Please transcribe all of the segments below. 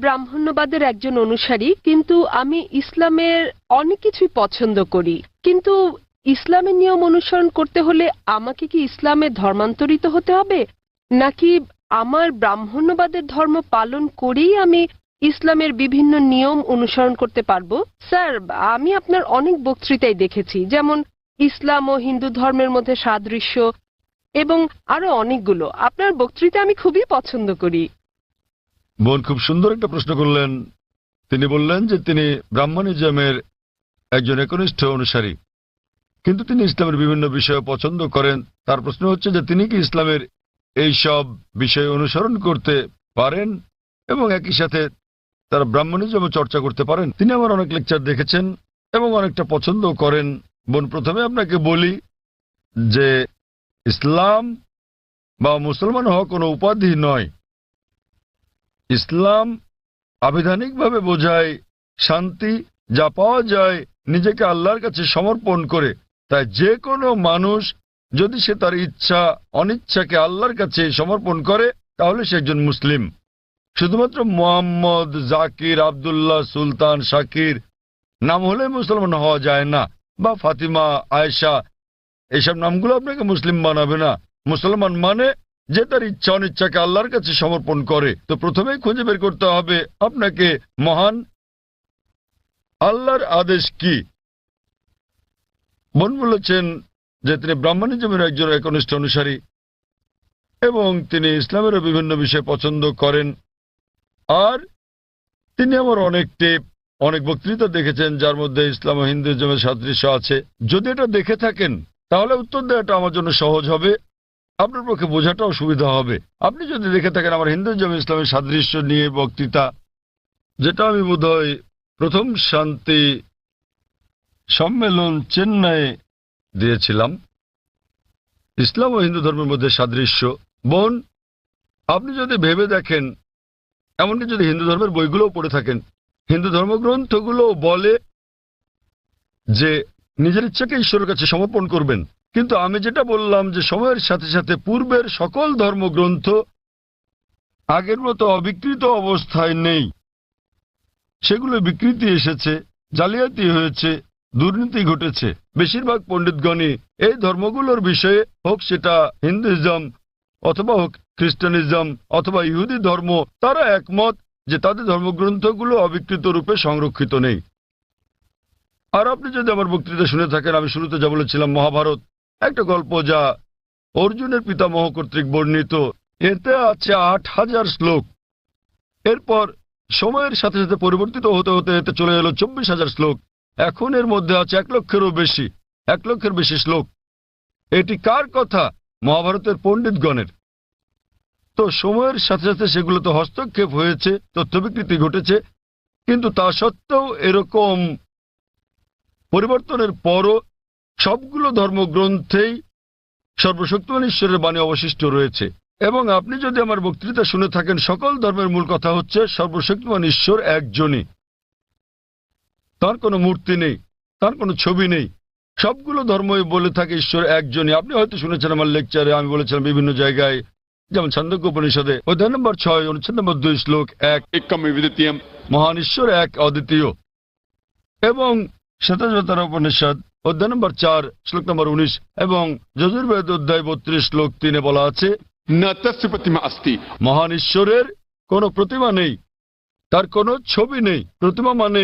ব্রাহ্মণ্যবাদের একজন অনুসারী, কিন্তু আমি ইসলামের অনেক কিছুই পছন্দ করি। কিন্তু ইসলামের নিয়ম অনুসরণ করতে হলে আমাকে কি ইসলামে ধর্মান্তরিত হতে হবে, নাকি আমার ব্রাহ্মণ্যবাদের ধর্ম পালন করেই আমি ইসলামের বিভিন্ন নিয়ম অনুসরণ করতে পারবো? স্যার, আমি আপনার অনেক বক্তৃতাই দেখেছি, যেমন ইসলাম ও হিন্দু ধর্মের মধ্যে সাদৃশ্য এবং আরো অনেকগুলো। আপনার বক্তৃতা আমি খুবই পছন্দ করি। বোন খুব সুন্দর একটা প্রশ্ন করলেন। তিনি বললেন যে তিনি ব্রাহ্মণিজমের একজন একনিষ্ঠ অনুসারী, কিন্তু তিনি ইসলামের বিভিন্ন বিষয় পছন্দ করেন। তার প্রশ্ন হচ্ছে যে তিনি কি ইসলামের এই সব বিষয় অনুসরণ করতে পারেন এবং একই সাথে তারা ব্রাহ্মণিজমও চর্চা করতে পারেন। তিনি আমার অনেক লেকচার দেখেছেন এবং অনেকটা পছন্দ করেন। বোন, প্রথমে আপনাকে বলি যে ইসলাম বা মুসলমান হওয়া কোনো উপাধি নয়। ইসলাম আবিধানিকভাবে বোঝায় শান্তি, যা পাওয়া যায় নিজেকে আল্লাহর কাছে সমর্পণ করে। তাই যে কোনো মানুষ যদি সে তার ইচ্ছা অনিচ্ছাকে আল্লাহর কাছে সমর্পণ করে তাহলে সে একজন মুসলিম। শুধুমাত্র মোহাম্মদ, জাকির, আবদুল্লাহ, সুলতান, শাকির নাম হলে মুসলমান হওয়া যায় না, বা ফাতিমা, আয়েশা, এইসব নামগুলো আপনাকে মুসলিম বানাবে না। মুসলমান মানে যে তার ইচ্ছা অনিচ্ছাকে আল্লাহর কাছে সমর্পণ করে। তো প্রথমেই খুঁজে বের করতে হবে আপনাকে মহান আল্লাহর আদেশ কি। বোন বলেছেন যে তিনি ব্রাহ্মণিজমের একজন একনিষ্ঠ অনুসারী এবং তিনি ইসলামেরও বিভিন্ন বিষয় পছন্দ করেন। আর তিনি আমার অনেক বক্তৃতা দেখেছেন যার মধ্যে ইসলাম ও হিন্দুইজমের সাদৃশ্য আছে। যদি এটা দেখে থাকেন তাহলে উত্তর দেওয়াটা আমার জন্য সহজ হবে, আপনার পক্ষে বোঝাটাও সুবিধা হবে। আপনি যদি দেখে থাকেন আমার হিন্দুইজম ইসলামের সাদৃশ্য নিয়ে বক্তৃতা, যেটা আমি বোধহয় প্রথম শান্তি সম্মেলন চেন্নাইয়ে দিয়েছিলাম, ইসলাম ও হিন্দু ধর্মের মধ্যে সাদৃশ্য। বোন, আপনি যদি ভেবে দেখেন, এমনকি যদি হিন্দু ধর্মের বইগুলোও পড়ে থাকেন, হিন্দু ধর্মগ্রন্থগুলো বলে যে নিজের ইচ্ছাকে ঈশ্বরের কাছে সমর্পণ করবেন। কিন্তু আমি যেটা বললাম যে সময়ের সাথে সাথে পূর্বের সকল ধর্মগ্রন্থ আগের মতো অবিকৃত অবস্থায় নেই। সেগুলো বিকৃতি এসেছে, জালিয়াতি হয়েছে, দুর্নীতি ঘটেছে। বেশিরভাগ পণ্ডিতগণই এই ধর্মগুলোর বিষয়ে, হোক সেটা হিন্দুইজম অথবা হোক খ্রিস্টানিজম অথবা ইহুদি ধর্ম, তারা একমত যে তাদের ধর্মগ্রন্থগুলো অবিকৃত রূপে সংরক্ষিত নেই। আর আপনি যদি আমার বক্তৃতা শুনে থাকেন, আমি শুরুতে যা বলেছিলাম, মহাভারত একটা গল্প যা অর্জুনের পিতামহ কর্তৃক বর্ণিত। এতে আছে ৮,০০০ শ্লোক। এরপর সময়ের সাথে সাথে পরিবর্তিত হতে হতে এতে চলে এলো ২৪,০০০ শ্লোক। এখন এর মধ্যে আছে ১,০০,০০০ বেশি শ্লোক। এটি কার কথা? মহাভারতের পণ্ডিতগণের। তো সময়ের সাথে সাথে সেগুলোতে হস্তক্ষেপ হয়েছে, তথ্য বিকৃতি ঘটেছে, কিন্তু তা সত্ত্বেও এরকম পরিবর্তনের পরও সবগুলো ধর্মগ্রন্থেই সর্বশক্তিমান ঈশ্বরের বাণী অবশিষ্ট রয়েছে। এবং আপনি যদি আমার বক্তৃতা শুনে থাকেন, সকল ধর্মের মূল কথা হচ্ছে সর্বশক্তিমান ঈশ্বর একজনই। তার কোনো মূর্তি নেই, তার কোনো ছবি নেই। সবগুলো ধর্মই বলে থাকে ঈশ্বর একজনই। আপনি হয়তো শুনেছেন আমার লেকচারে আমি বলেছিলাম বিভিন্ন জায়গায়, যেমন ছান্দোক্য উপনিষদে অধ্যায় নম্বর ৬ অনুচ্ছেদ নম্বর ২ শ্লোক ১, মহান ঈশ্বর এক, অদ্বিতীয়। এবং শ্বেতাবতার উপনিষদ অধ্যায় নম্বর ৪ শ্লোক নম্বর ১৯ এবং যজুর্বেদ অধ্যায় ৩২ শ্লোক ৩ বলা আছে, মহান ঈশ্বরের কোনো প্রতিমা নেই, তার কোনো ছবি নেই। প্রতিমা মানে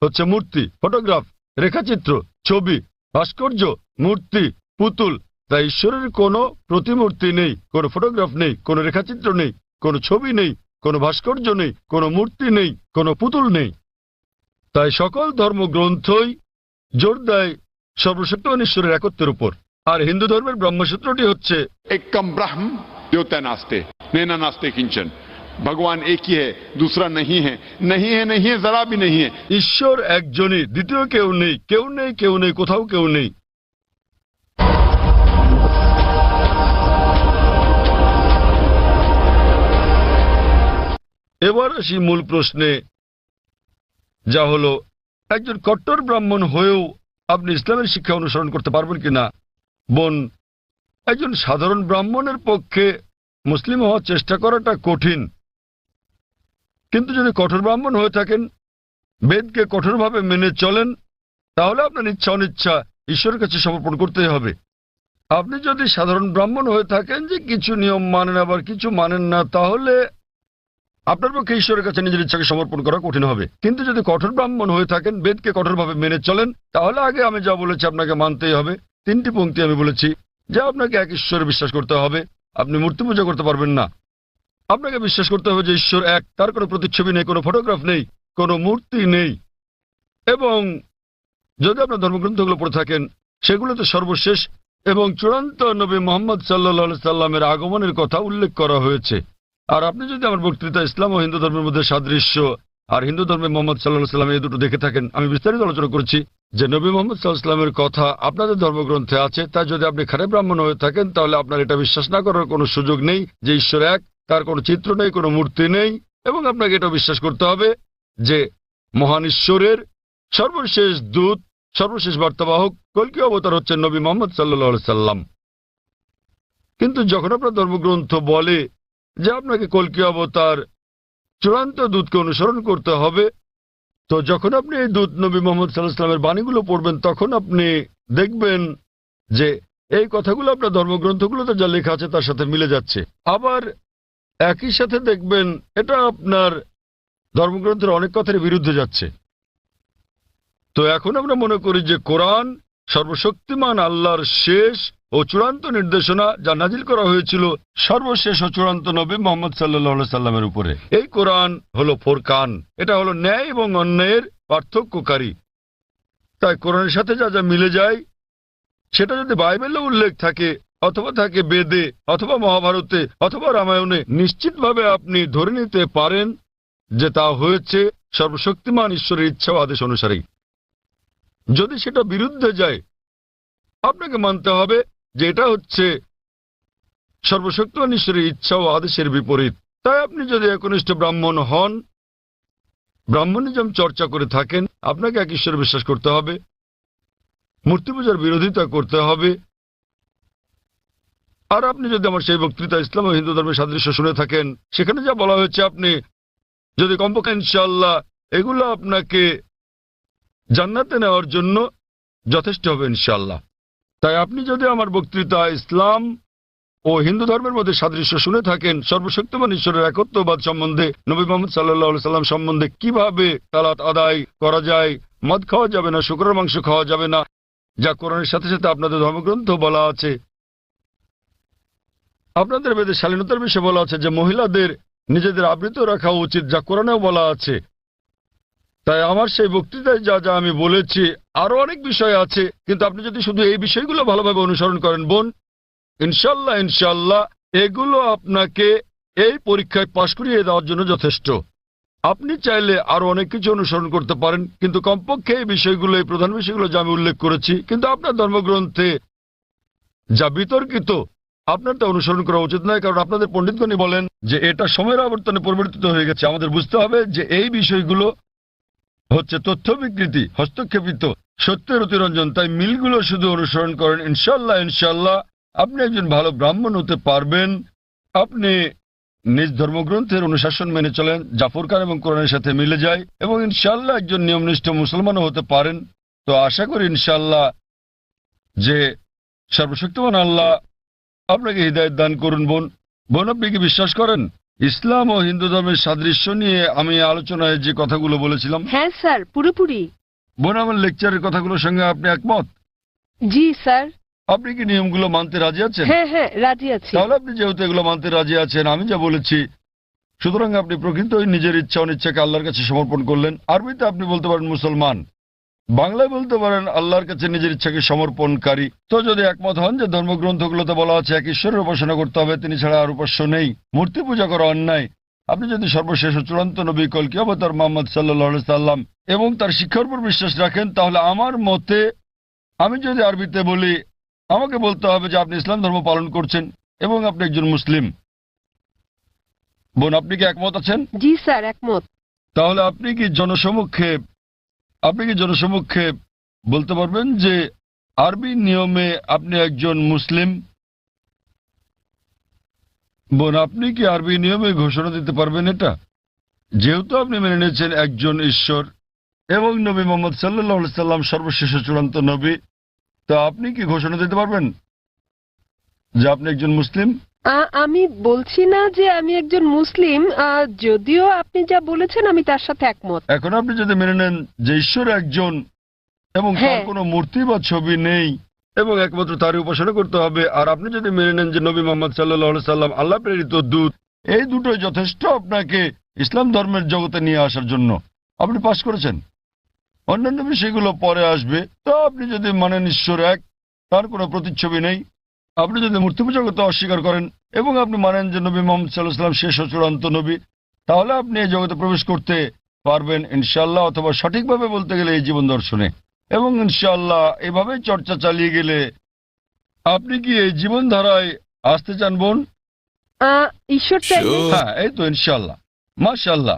হচ্ছে মূর্তি, ফটোগ্রাফ, রেখাচিত্র, ছবি, ভাস্কর্য, মূর্তি, পুতুল। তাই ঈশ্বরের কোনো প্রতিমূর্তি নেই, কোনো ফটোগ্রাফ নেই, কোনো রেখাচিত্র নেই, কোনো ছবি নেই, কোনো ভাস্কর্য নেই, কোনো মূর্তি নেই, কোনো পুতুল নেই। তাই সকল ধর্মগ্রন্থই জোর দেয় সর্বশক্তিমান ঈশ্বরের একত্বের উপর। আর হিন্দু ধর্মের ব্রহ্মসূত্রটি হচ্ছে एकम ब्रह्म द्योतय नास्ते नैना नास्ते किंचन। भगवान एक ही है, दूसरा नहीं है, नहीं है, नहीं है, जरा भी नहीं है। ঈশ্বর একজনই, দ্বিতীয় কেউ নেই, কেউ নেই, কেউ নেই, কোথাও কেউ নেই। এবার আসি মূল প্রশ্নে, যা হলো একজন কট্টর ব্রাহ্মণ হয়েও আপনি ইসলামের শিক্ষা অনুসরণ করতে পারবেন কিনা। বোন, একজন সাধারণ ব্রাহ্মণের পক্ষে মুসলিম হওয়ার চেষ্টা করাটা কঠিন, কিন্তু যদি কঠোর ব্রাহ্মণ হয়ে থাকেন, বেদকে কঠোরভাবে মেনে চলেন, তাহলে আপনার ইচ্ছা অনিচ্ছা ঈশ্বরের কাছে সমর্পণ করতেই হবে। আপনি যদি সাধারণ ব্রাহ্মণ হয়ে থাকেন যে কিছু নিয়ম মানেন আবার কিছু মানেন না, তাহলে আপনার পক্ষে ঈশ্বরের কাছে নিজের ইচ্ছাকে সমর্পণ করা কঠিন হবে। কিন্তু যদি কঠোর ব্রাহ্মণ হয়ে থাকেন, বেদকে কঠোরভাবে মেনে চলেন, তাহলে আগে আমি যা বলেছি আপনাকে মানতেই হবে। 3টি পংক্তি আমি বলেছি যে আপনাকে এক ঈশ্বরে বিশ্বাস করতে হবে, আপনি মূর্তি পূজা করতে পারবেন না। আপনাকে বিশ্বাস করতে হবে যে ঈশ্বর এক, তার কোনো প্রতিচ্ছবি নেই, কোনো ফটোগ্রাফ নেই, কোনো মূর্তি নেই। এবং যদি আপনার ধর্মগ্রন্থগুলো পড়ে থাকেন, সেগুলোতে সর্বশেষ এবং চূড়ান্ত নবী মোহাম্মদ সাল্লাল্লাহু সাল্লামের আগমনের কথা উল্লেখ করা হয়েছে। আর আপনি যদি আমার বক্তৃতা ইসলাম ও হিন্দু ধর্মের মধ্যে সাদৃশ্য আর হিন্দু ধর্মে মোহাম্মদ সাল্লাল্লাহু সাল্লাম এই দুটো দেখে থাকেন, আমি বিস্তারিত আলোচনা করেছি যে নবী মোহাম্মদ সাল্লাল্লাহু সাল্লামের কথা আপনাদের ধর্মগ্রন্থে আছে। তাই যদি আপনি খারাপ ব্রাহ্মণ হয়ে থাকেন, তাহলে আপনার এটা বিশ্বাস না করার কোনো সুযোগ নেই যে ঈশ্বর এক, তার কোনো চিত্র নেই, কোনো মূর্তি নেই। এবং আপনাকে এটা বিশ্বাস করতে হবে যে মহান ঈশ্বরের সর্বশেষ দূত, সর্বশেষ বার্তাবাহক কল্কি অবতার হচ্ছেন নবী মোহাম্মদ সাল্লাল্লাহু সাল্লাম। কিন্তু যখন আপনার ধর্মগ্রন্থ বলে যে আপনাকে কল্কি অবতার চূড়ান্ত দূতকে অনুসরণ করতে হবে, তো যখন আপনি এই দূত নবী মোহাম্মদ সাল্লাল্লাহু আলাইহি ওয়াসাল্লামের বাণীগুলো পড়বেন, তখন আপনি দেখবেন যে এই কথাগুলো আপনার ধর্মগ্রন্থগুলোতে যা লেখা আছে তার সাথে মিলে যাচ্ছে। আবার একই সাথে দেখবেন এটা আপনার ধর্মগ্রন্থের অনেক কথার বিরুদ্ধে যাচ্ছে। তো এখন আমরা মনে করি যে কোরআন সর্বশক্তিমান আল্লাহর শেষ ও চূড়ান্ত নির্দেশনা, যা নাজিল করা হয়েছিল সর্বশেষ ও চূড়ান্ত নবী মোহাম্মদ সাল্লাল্লাহু আলাইহি সাল্লামের উপরে। এই কোরআন হলো ফোরকান, এটা হলো ন্যায় এবং অন্যায়ের পার্থক্যকারী। তাই কোরআনের সাথে যা যা মিলে যায়, সেটা যদি বাইবেলে উল্লেখ থাকে অথবা থাকে বেদে অথবা মহাভারতে অথবা রামায়ণে, নিশ্চিতভাবে আপনি ধরে নিতে পারেন যে তা হয়েছে সর্বশক্তিমান ঈশ্বরের ইচ্ছা ও আদেশ অনুসারেই। যদি সেটা বিরুদ্ধে যায়, আপনাকে মানতে হবে যে এটা হচ্ছে সর্বশক্তিমান ঈশ্বরের ইচ্ছা ও আদেশের বিপরীত। তাই আপনি যদি একনিষ্ঠ ব্রাহ্মণ হন, ব্রাহ্মণিজম চর্চা করে থাকেন, আপনাকে এক ঈশ্বরে বিশ্বাস করতে হবে, মূর্তি পূজার বিরোধিতা করতে হবে। আর আপনি যদি আমার সেই বক্তৃতা ইসলাম ও হিন্দু ধর্মের সাদৃশ্য শুনে থাকেন, সেখানে যা বলা হয়েছে আপনি যদি কমপক্ষে ইনশাআল্লাহ এগুলো আপনাকে জান্নাতে নেওয়ার জন্য যথেষ্ট হবে ইনশাআল্লাহ। তাই আপনি যদি আমার বক্তৃতা ইসলাম ও হিন্দু ধর্মের মধ্যে সাদৃশ্য শুনে থাকেন, সর্বশক্তিমান ঈশ্বরের একত্ববাদ সম্বন্ধে, নবী মোহাম্মদ সাল্লাল্লাহু আলাইহি সাল্লাম সম্বন্ধে, কিভাবে সালাত আদায় করা যায়, মদ খাওয়া যাবে না, শুকরের মাংস খাওয়া যাবে না, যা কোরআনের সাথে সাথে আপনাদের ধর্মগ্রন্থ বলা আছে, আপনাদের বেদে শালীনতার বিষয়ে বলা আছে যে মহিলাদের নিজেদের আবৃত রাখা উচিত, যা কোরআনেও বলা আছে। তাই আমার সেই বক্তৃতায় যা যা আমি বলেছি, আরো অনেক বিষয় আছে, কিন্তু আপনি যদি শুধু এই বিষয়গুলো ভালোভাবে অনুসরণ করেন বোন, ইনশাল্লাহ ইনশাল্লাহ এগুলো আপনাকে এই পরীক্ষায় পাশ করিয়ে দেওয়ার জন্য যথেষ্ট। আপনি চাইলে আরো অনেক কিছু অনুসরণ করতে পারেন, কিন্তু কমপক্ষে এই বিষয়গুলো, এই প্রধান বিষয়গুলো যা আমি উল্লেখ করেছি, কিন্তু আপনার ধর্মগ্রন্থে যা বিতর্কিত, আপনার তা অনুসরণ করা উচিত নয়। কারণ আপনাদের পণ্ডিতগণই বলেন যে এটা সময়ের আবর্তনে পরিবর্তিত হয়ে গেছে। আমাদের বুঝতে হবে যে এই বিষয়গুলো হচ্ছে তথ্য বিকৃতি, হস্তক্ষেপিত, সত্যের অতিরঞ্জন। তাই মিলগুলো শুধু অনুসরণ করেন, ইনশাল্লাহ ইনশাল্লাহ আপনি একজন ভালো ব্রাহ্মণ হতে পারবেন। আপনি নিজ ধর্মগ্রন্থের অনুশাসন মেনে চলেন, যা ফুরকান এবং কোরআনের সাথে মিলে যায়, এবং ইনশাল্লাহ একজন নিয়মনিষ্ঠ মুসলমানও হতে পারেন। তো আশা করি ইনশাল্লাহ যে সর্বশক্তিমান আল্লাহ আপনাকে হৃদায়ত দান করুন। বোন, আপনি কি বিশ্বাস করেন ইসলাম ও হিন্দু ধর্মের সাদৃশ্য নিয়ে আমি আলোচনায় যে কথাগুলো বলেছিলাম? হ্যাঁ স্যার, পুরোপুরি। বোন, আমার লেকচারের কথাগুলোর সঙ্গে আপনি একমত? জি স্যার। আপনি কি নিয়মগুলো মানতে রাজি আছেন? হ্যাঁ হ্যাঁ, রাজি আছি। তাহলে আপনি যেহেতু এগুলো মানতে রাজি আছেন, আমি যা বলেছি, সুতরাং আপনি প্রকৃতই নিজের ইচ্ছা অনিচ্ছাকে আল্লাহর কাছে সমর্পণ করলেন। আরবিতে আপনি বলতে পারেন মুসলমান, বাংলায় বলতে পারেন আল্লাহর কাছে নিজের ইচ্ছাকে সমর্পণকারী। তো যদি একমত হন যে ধর্মগ্রন্থগুলোতে বলা আছে এক ঈশ্বরের উপাসনা করতে হবে, তিনি ছাড়া আর উপাস্য নেই, মূর্তি পূজা করা অন্যায়, আপনি যদি সর্বশেষ ও চূড়ান্ত নবী কল্কি অবতার মুহাম্মদ সাল্লাল্লাহু আলাইহি সাল্লাম এবং তার শিক্ষার উপর বিশ্বাস রাখেন, তাহলে আমার মতে, আমি যদি আরবিতে বলি, আমাকে বলতে হবে যে আপনি ইসলাম ধর্ম পালন করছেন এবং আপনি একজন মুসলিম। বোন, আপনি কি একমত আছেন? জি স্যার, একমত। তাহলে আপনি কি জনসমক্ষে বলতে পারবেন যে আরবি নিয়মে আপনি একজন মুসলিম? বোন, আপনি কি আরবি নিয়মে ঘোষণা দিতে পারবেন এটা যেহেতু আপনি মেনে নিয়েছেন একজন ঈশ্বর এবং নবী মোহাম্মদ সাল্লাল্লাহু আলাইহি সাল্লাম সর্বশেষ চূড়ান্ত নবী, তো আপনি কি ঘোষণা দিতে পারবেন যে আপনি একজন মুসলিম? আমি বলছি না যে আমি একজন মুসলিম, যদিও আপনি যা বলেছেন আমি তার সাথে একমত। এখন আপনি যদি মেনে নেন যে ঈশ্বর একজন এবং তার হ্যাঁ। কোনো মূর্তি বা ছবি নেই এবং একমাত্র তারই উপাসনা করতে হবে, আর আপনি যদি মেনে নেন যে নবী মোহাম্মদ সাল্লাল্লাহু আলাইহি সাল্লাম আল্লাহ প্রেরিত দূত, এই দুটোই যথেষ্ট আপনাকে ইসলাম ধর্মের জগতে নিয়ে আসার জন্য, আপনি পাস করেছেন। অন্যান্য বিষয়গুলো পরে আসবে। তো আপনি যদি মানেন ঈশ্বর এক, তার কোনো প্রতিচ্ছবি নেই, আপনি যদি মূর্তি পূজা করতে অস্বীকার করেন এবং আপনি মানেন যে নবী মোহাম্মদ সাল্লাল্লাহু আলাইহি সাল্লাম শেষ ও চূড়ান্ত নবী, তাহলে আপনি এই জগতে প্রবেশ করতে পারবেন ইনশাআল্লাহ, অথবা সঠিকভাবে বলতে গেলে এই জীবন দর্শনে। এবং ইনশাআল্লাহ এভাবে চর্চা চালিয়ে গেলে আপনি কি এই জীবনধারায় আসতে চান বোন? ঈশ্বর চাইলে হ্যাঁ, এই তো ইনশাআল্লাহ, মাশাআল্লাহ।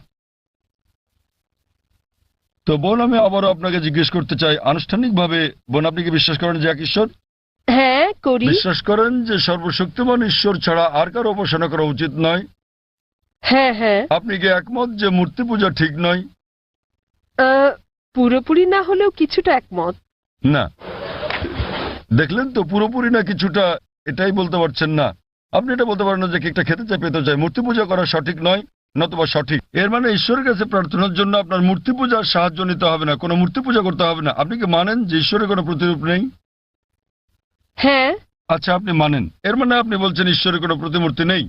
তো বোন, আমি আবারও আপনাকে জিজ্ঞেস করতে চাই আনুষ্ঠানিকভাবে, বোন আপনি কি বিশ্বাস করেন যে এক ঈশ্বর? হ্যাঁ করি। বিশ্বাস করেন যে সর্বশক্তিমান ঈশ্বর ছাড়া আর কারো উপাসনা করা উচিত নয়? হ্যাঁ হ্যাঁ। আপনি কি একমত যে মূর্তি পূজা ঠিক নয়? পুরোপুরি না হলেও কিছুটা একমত। না, দেখলেন তো, পুরোপুরি না কিছুটা, এটাই বলতে পারছেন না। আপনি এটা বলতে পারেন না যে কেকটা খেতে চাই পেতে চাই, মূর্তি পূজা করা সঠিক নয় নতুবা সঠিক। এর মানে ঈশ্বরের কাছে প্রার্থনার জন্য আপনার মূর্তি পূজার সাহায্য নিতে হবে না, কোনো মূর্তি পূজা করতে হবে না। আপনি কি মানেন যে ঈশ্বরের কোনো প্রতিরূপ নেই? হ্যাঁ। আচ্ছা, আপনি মানেন, এর মানে আপনি বলছেন ঈশ্বরের কোনো প্রতিমূর্তি নেই?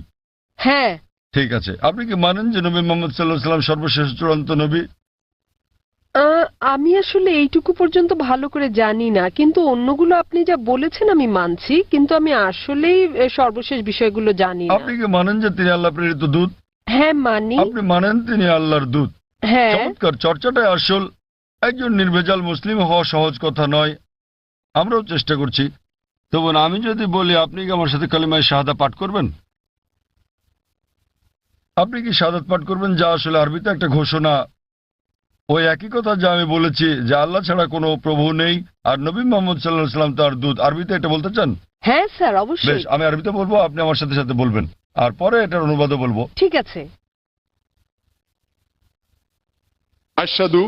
হ্যাঁ। ঠিক আছে, আপনি কি মানেন যে নবী মোহাম্মদ সাল্লাল্লাহু আলাইহি সাল্লাম সর্বশেষ চূড়ান্ত নবী? আমি আসলে এইটুকু পর্যন্ত ভালো করে জানি না, কিন্তু অন্যগুলো আপনি যা বলেছেন আমি মানছি, কিন্তু আমি আসলেই সর্বশেষ বিষয়গুলো জানি না। আপনি কি মানেন যে তিনি আল্লাহ প্রেরিত দূত? হ্যাঁ মানি। আপনি মানেন তিনি আল্লাহর দূত? হ্যাঁ। চমৎকার, চর্চাটাই আসল। একজন নির্ভেজাল মুসলিম হওয়া সহজ কথা নয়, আমরাও চেষ্টা করছি। তো বোন, আমি যদি বলি আপনি কি আমার সাথে কালিমায়ে শাহাদা পাঠ করবেন? আপনি কি শাহাদাত পাঠ করবেন, যা আসলে আরবিতে একটা ঘোষণা, ওই একই কথা যা আমি বলেছি যে আল্লাহ ছাড়া কোনো প্রভু নেই আর নবী মোহাম্মদ সাল্লাল্লাহু আলাইহি সাল্লাম তার দূত, আরবিতে এটা বলতে চান? হ্যাঁ স্যার, বেশ, অবশ্যই। আমি আরবিতে বলবো, আপনি আমার সাথে সাথে বলবেন, আর পরে এটার অনুবাদও বলবো। ঠিক আছে। अशहदु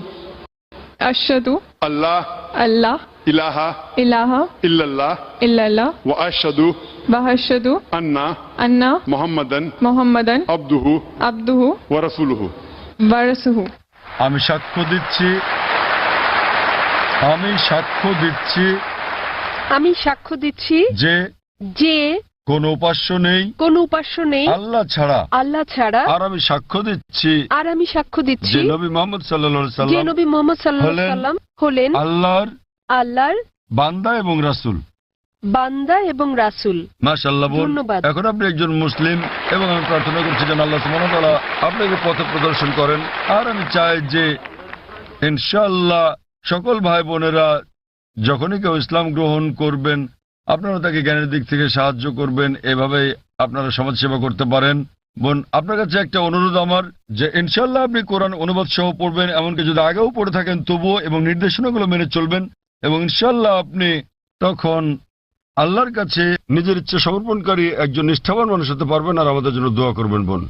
अशहदु अल्लाह अल्लाह इलाहा इलाहा इल्लल्लाह इल्लल्लाह व अशहदु व अशहदु अन्ना अन्ना मुहम्मदन मुहम्मदन अब्दुहु अब्दुहु व रसूलुहु। व रसूलुहु। আমি সাক্ষ্য দিচ্ছি, আমি সাক্ষ্য দিচ্ছি আমি সাক্ষ্য দিচ্ছি যে যে কোনো উপাস্য নেই কোনো উপাস্য নেই আল্লাহ ছাড়া, আল্লাহ ছাড়া, আর আমি সাক্ষ্য দিচ্ছি আর আমি সাক্ষ্য দিচ্ছি যে নবী মোহাম্মদ সাল্লাল্লাহু আলাইহি যে সাল্লাম নবী মোহাম্মদ সাল্লাল্লাহু আলাইহি হলেন সাল্লাম হলেন আল্লাহর আল্লাহর বান্দা এবং রাসূল। বান্দা এবং রাসূল। মাশাআল্লাহ বোন, ধন্যবাদ। এখন আপনি একজন মুসলিম এবং আমি প্রার্থনা করছি যেন আল্লাহ সুবহানাহু ওয়া তাআলা আপনাকে পথ প্রদর্শন করেন। আর আমি চাই যে ইনশাআল্লাহ সকল ভাই বোনেরা যখনই কেউ ইসলাম গ্রহণ করবেন, আপনারা তাকে জ্ঞানের দিক থেকে সাহায্য করবেন, এভাবেই আপনারা সমাজসেবা করতে পারেন। বোন, আপনার কাছে একটা অনুরোধ আমার, যে ইনশাআল্লাহ আপনি কোরআন অনুবাদ সহ পড়বেন, এমনকি যদি আগেও পড়ে থাকেন তবুও, এবং নির্দেশনাগুলো মেনে চলবেন, এবং ইনশাআল্লাহ আপনি তখন আল্লাহর কাছে নিজের ইচ্ছা সমর্পণকারী একজন নিষ্ঠাবান মানুষ হতে পারবেন। আর আমাদের জন্য দোয়া করবেন বোন।